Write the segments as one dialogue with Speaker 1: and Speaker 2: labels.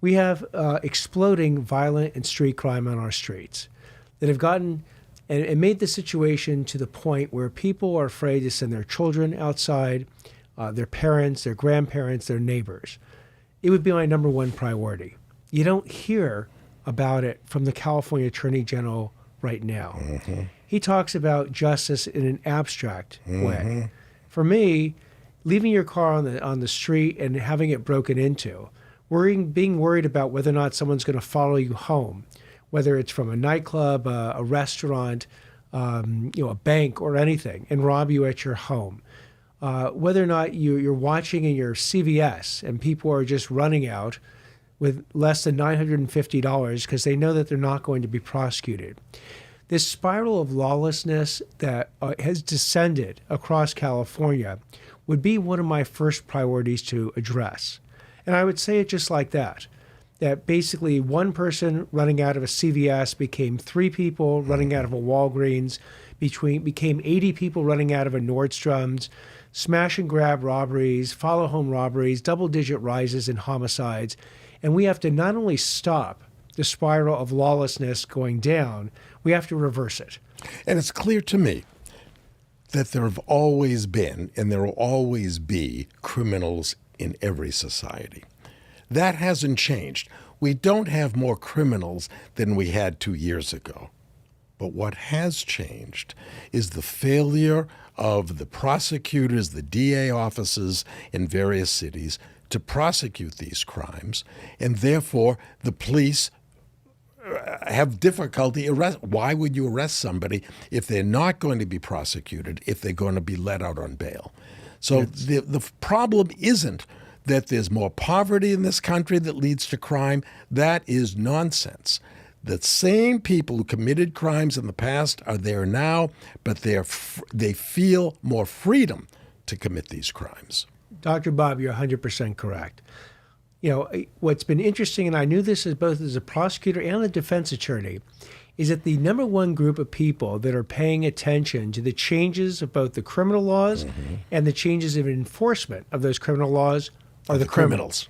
Speaker 1: We have exploding violent and street crime on our streets that have gotten and made the situation to the point where people are afraid to send their children outside, their parents, their grandparents, their neighbors. It would be my number one priority. You don't hear about it from the California Attorney General right now. Mm-hmm. He talks about justice in an abstract way. For me, leaving your car on the street and having it broken into, being worried about whether or not someone's going to follow you home, whether it's from a nightclub, a restaurant, a bank or anything, and rob you at your home. Whether or not you're watching in your CVS and people are just running out with less than $950 because they know that they're not going to be prosecuted. This spiral of lawlessness that has descended across California would be one of my first priorities to address. And I would say it just like that basically one person running out of a CVS became 3 people running out of a Walgreens, became 80 people running out of a Nordstrom's, smash and grab robberies, follow home robberies, double-digit rises in homicides. And we have to not only stop the spiral of lawlessness going down, we have to reverse it.
Speaker 2: And it's clear to me that there have always been and there will always be criminals in every society. That hasn't changed. We don't have more criminals than we had 2 years ago. But what has changed is the failure of the prosecutors, the DA offices in various cities to prosecute these crimes, and therefore the police have difficulty Why would you arrest somebody if they're not going to be prosecuted, if they're going to be let out on bail? So the problem isn't that there's more poverty in this country that leads to crime. That is nonsense. The same people who committed crimes in the past are there now, but they feel more freedom to commit these crimes.
Speaker 1: Dr. Bob, you're 100% correct. What's been interesting, and I knew this both as a prosecutor and a defense attorney, is that the number one group of people that are paying attention to the changes of both the criminal laws and the changes of enforcement of those criminal laws are the criminals.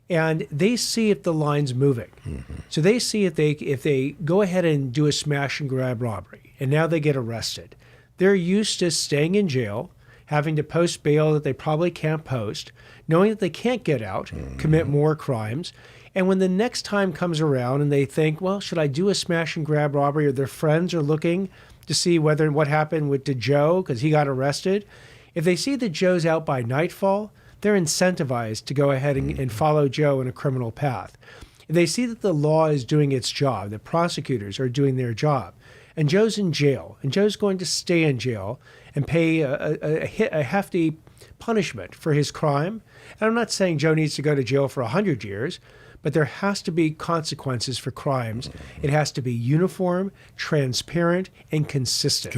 Speaker 1: And they see if the line's moving. So they see if they go ahead and do a smash and grab robbery, and now they get arrested. They're used to staying in jail, having to post bail that they probably can't post, knowing that they can't get out, commit more crimes. And when the next time comes around and they think, well, should I do a smash and grab robbery, or their friends are looking to see what happened to Joe because he got arrested, if they see that Joe's out by nightfall, they're incentivized to go ahead and follow Joe in a criminal path. If they see that the law is doing its job, the prosecutors are doing their job, and Joe's in jail, and Joe's going to stay in jail and pay a hefty punishment for his crime. And I'm not saying Joe needs to go to jail for 100 years, but there has to be consequences for crimes. It has to be uniform, transparent, and consistent.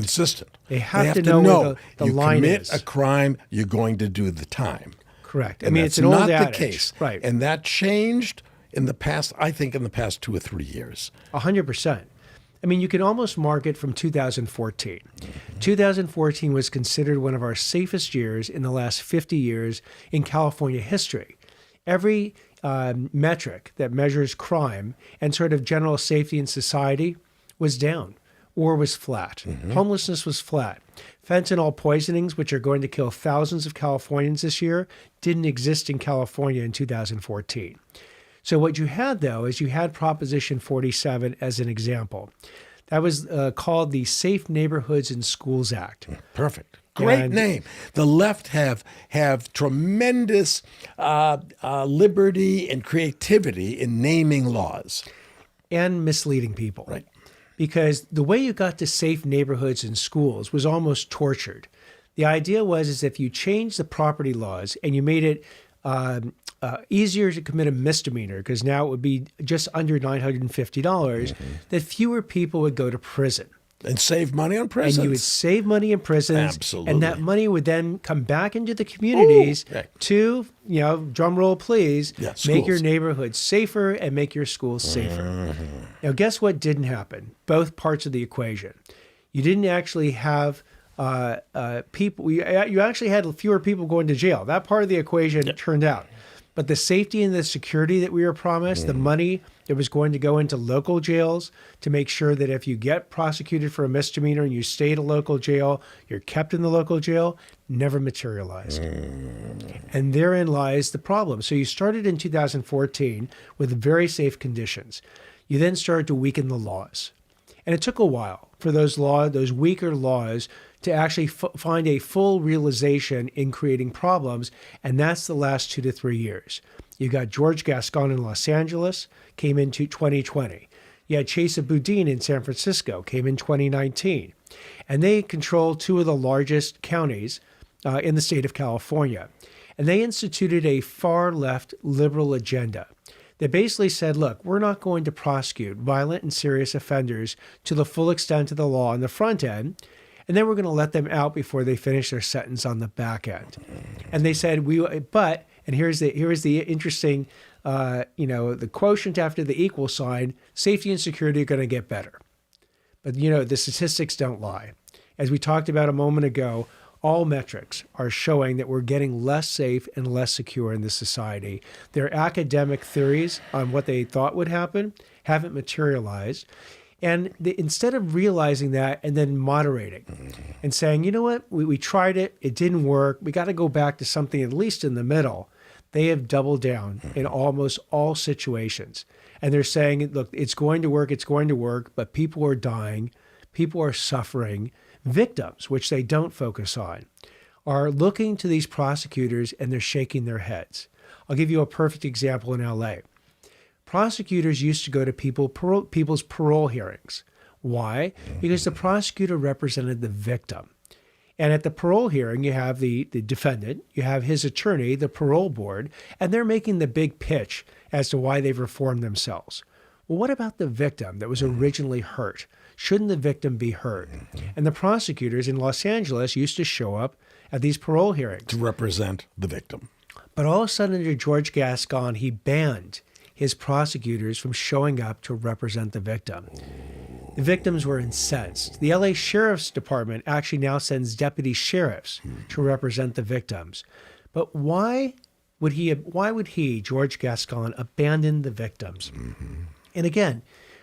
Speaker 1: They have to know where the line is.
Speaker 2: You commit a crime, you're going to do the time.
Speaker 1: Correct.
Speaker 2: And
Speaker 1: it's an old adage.
Speaker 2: That's not the case.
Speaker 1: Right.
Speaker 2: And that changed in the past 2 or 3 years.
Speaker 1: 100%. You can almost mark it from 2014. 2014 was considered one of our safest years in the last 50 years in California history. Every metric that measures crime and sort of general safety in society was down or was flat. Homelessness was flat. Fentanyl poisonings, which are going to kill thousands of Californians this year, didn't exist in California in 2014. So what you had, though, is you had Proposition 47 as an example. That was called the Safe Neighborhoods and Schools Act.
Speaker 2: Perfect. Great name. The left have tremendous liberty and creativity in naming laws.
Speaker 1: And misleading people.
Speaker 2: Right.
Speaker 1: Because the way you got to safe neighborhoods and schools was almost tortured. The idea was if you changed the property laws and you made it easier to commit a misdemeanor, because now it would be just under $950, that fewer people would go to prison.
Speaker 2: And save money on prisons.
Speaker 1: And you would save money in prisons.
Speaker 2: Absolutely.
Speaker 1: And that money would then come back into the communities to, drum roll please, make your neighborhood safer and make your schools safer. Now, guess what didn't happen? Both parts of the equation. You didn't actually have people, you actually had fewer people going to jail. That part of the equation turned out. But the safety and the security that we were promised, the money that was going to go into local jails to make sure that if you get prosecuted for a misdemeanor and you stay at a local jail, you're kept in the local jail, never materialized. And therein lies the problem. So you started in 2014 with very safe conditions. You then started to weaken the laws. And it took a while for those weaker laws to actually find a full realization in creating problems, and that's the last 2 to 3 years. You got George Gascon in Los Angeles, came into 2020. You had Chesa Boudin in San Francisco, came in 2019. And they control 2 of the largest counties in the state of California. And they instituted a far-left liberal agenda that basically said, look, we're not going to prosecute violent and serious offenders to the full extent of the law on the front end, and then we're going to let them out before they finish their sentence on the back end. And they said, and here's the interesting, the quotient after the equal sign, safety and security are going to get better. But, the statistics don't lie. As we talked about a moment ago, all metrics are showing that we're getting less safe and less secure in this society. Their academic theories on what they thought would happen haven't materialized. And instead of realizing that and then moderating and saying, you know what, we tried it, it didn't work, we got to go back to something at least in the middle, they have doubled down in almost all situations. And they're saying, look, it's going to work, but people are dying, people are suffering. Victims, which they don't focus on, are looking to these prosecutors and they're shaking their heads. I'll give you a perfect example in LA. Prosecutors used to go to people's parole hearings. Why? Because the prosecutor represented the victim. And at the parole hearing, you have the defendant, you have his attorney, the parole board, and they're making the big pitch as to why they've reformed themselves. Well, what about the victim that was originally hurt? Shouldn't the victim be heard? And the prosecutors in Los Angeles used to show up at these parole hearings
Speaker 2: to represent the victim.
Speaker 1: But all of a sudden, under George Gascon, he banned his prosecutors from showing up to represent the victim. The victims were incensed. The LA Sheriff's Department actually now sends deputy sheriffs to represent the victims. But why would he, George Gascon, abandon the victims? And again,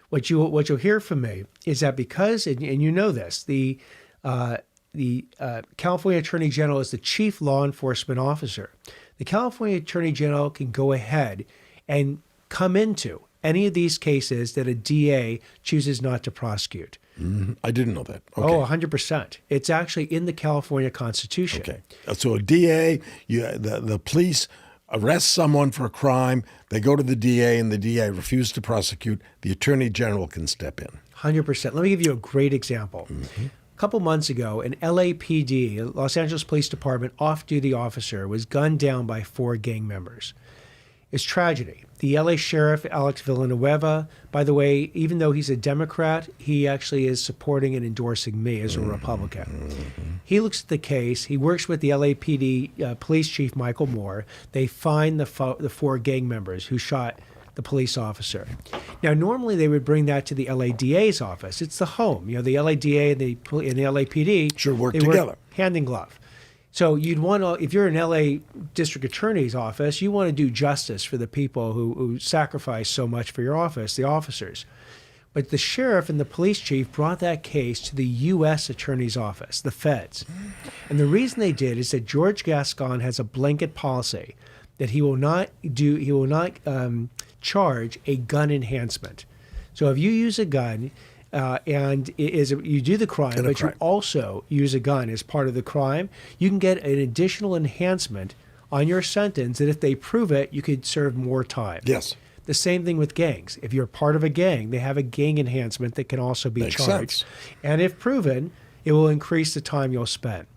Speaker 1: what you'll hear from me is that because, and you know this, the California Attorney General is the chief law enforcement officer. The California Attorney General can go ahead and come into any of these cases that a DA chooses not to prosecute.
Speaker 2: I didn't know that. Okay.
Speaker 1: Oh, 100%. It's actually in the California Constitution.
Speaker 2: Okay. So a DA, the police arrest someone for a crime, they go to the DA, and the DA refuses to prosecute, the Attorney General can step in.
Speaker 1: 100%. Let me give you a great example. A couple months ago, an LAPD, Los Angeles Police Department, off-duty officer was gunned down by 4 gang members. It's tragedy. The LA Sheriff, Alex Villanueva, by the way, even though he's a Democrat, he actually is supporting and endorsing me as a Republican. He looks at the case. He works with the LAPD Police Chief Michael Moore. They find the 4 gang members who shot the police officer. Now, normally they would bring that to the LADA's office. It's the home. The LADA and the LAPD
Speaker 2: should work
Speaker 1: they
Speaker 2: together.
Speaker 1: Work hand in glove. So you'd want to, if you're an LA District Attorney's office, you want to do justice for the people who sacrifice so much for your office, the officers. But the sheriff and the police chief brought that case to the U.S. Attorney's Office, the feds. And the reason they did is that George Gascon has a blanket policy that he will not charge a gun enhancement. So if you use a gun, you do the crime, but you also use a gun as part of the crime, you can get an additional enhancement on your sentence that if they prove it, you could serve more time.
Speaker 2: Yes.
Speaker 1: The same thing with gangs. If you're part of a gang, they have a gang enhancement that can also be
Speaker 2: Makes
Speaker 1: charged.
Speaker 2: sense.
Speaker 1: And if proven, it will increase the time you'll spend.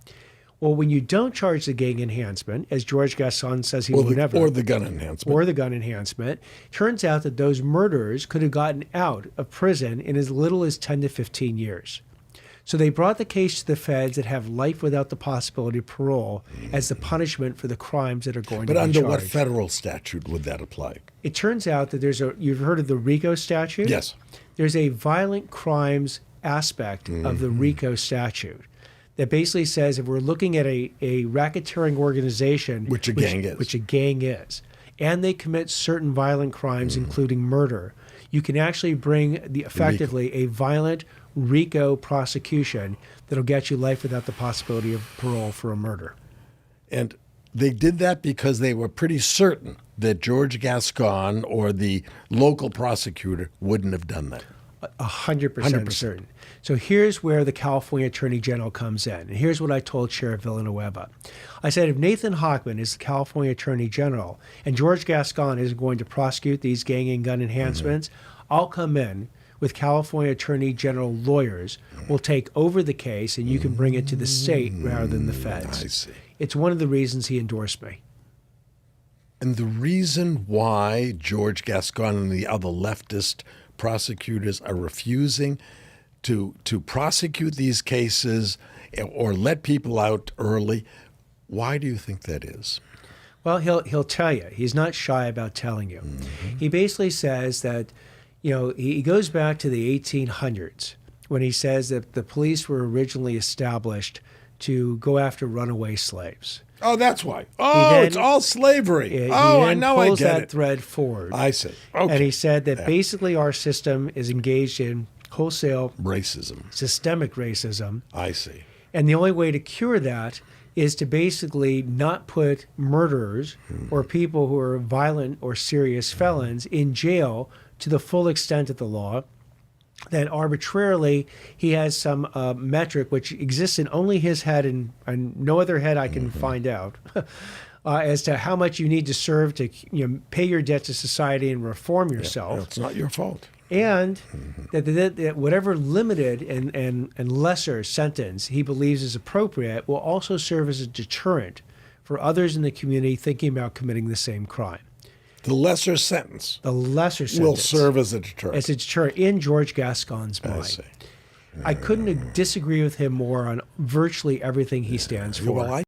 Speaker 1: Well, when you don't charge the gang enhancement, as George Gascon says he will never.
Speaker 2: Or the gun enhancement.
Speaker 1: Or the gun enhancement. Turns out that those murderers could have gotten out of prison in as little as 10 to 15 years. So they brought the case to the feds that have life without the possibility of parole as the punishment for the crimes that are going to be charged.
Speaker 2: But under what federal statute would that apply?
Speaker 1: It turns out that you've heard of the RICO statute?
Speaker 2: Yes.
Speaker 1: There's a violent crimes aspect of the RICO statute that basically says if we're looking at a racketeering organization,
Speaker 2: which a gang is,
Speaker 1: and they commit certain violent crimes, including murder, you can actually bring effectively a violent RICO prosecution that'll get you life without the possibility of parole for a murder.
Speaker 2: And they did that because they were pretty certain that George Gascon or the local prosecutor wouldn't have done that.
Speaker 1: 100% certain. So here's where the California Attorney General comes in. And here's what I told Sheriff Villanueva. I said, if Nathan Hochman is the California Attorney General and George Gascon is going to prosecute these gang and gun enhancements, I'll come in with California Attorney General lawyers. We'll take over the case and you can bring it to the state rather than the feds.
Speaker 2: I see.
Speaker 1: It's one of the reasons he endorsed me.
Speaker 2: And the reason why George Gascon and the other leftist prosecutors are refusing to prosecute these cases or let people out early, why do you think that is?
Speaker 1: Well, he'll tell you. He's not shy about telling you. He basically says that, he goes back to the 1800s when he says that the police were originally established to go after runaway slaves.
Speaker 2: Oh, that's why. Oh, it's all slavery. I know, I
Speaker 1: pulls
Speaker 2: get
Speaker 1: that
Speaker 2: it.
Speaker 1: thread forward.
Speaker 2: I see. Okay.
Speaker 1: And he said that basically our system is engaged in wholesale
Speaker 2: racism,
Speaker 1: systemic racism.
Speaker 2: I see.
Speaker 1: And the only way to cure that is to basically not put murderers or people who are violent or serious felons in jail to the full extent of the law. That arbitrarily he has some metric which exists in only his head and no other head I can find out as to how much you need to serve to pay your debt to society and reform yourself.
Speaker 2: It's not your fault.
Speaker 1: And that whatever limited and lesser sentence he believes is appropriate will also serve as a deterrent for others in the community thinking about committing the same crime.
Speaker 2: The lesser sentence.
Speaker 1: The lesser sentence
Speaker 2: will serve as a deterrent.
Speaker 1: As a deterrent in George Gascon's mind.
Speaker 2: I see.
Speaker 1: I couldn't disagree with him more on virtually everything he stands for.
Speaker 2: Well,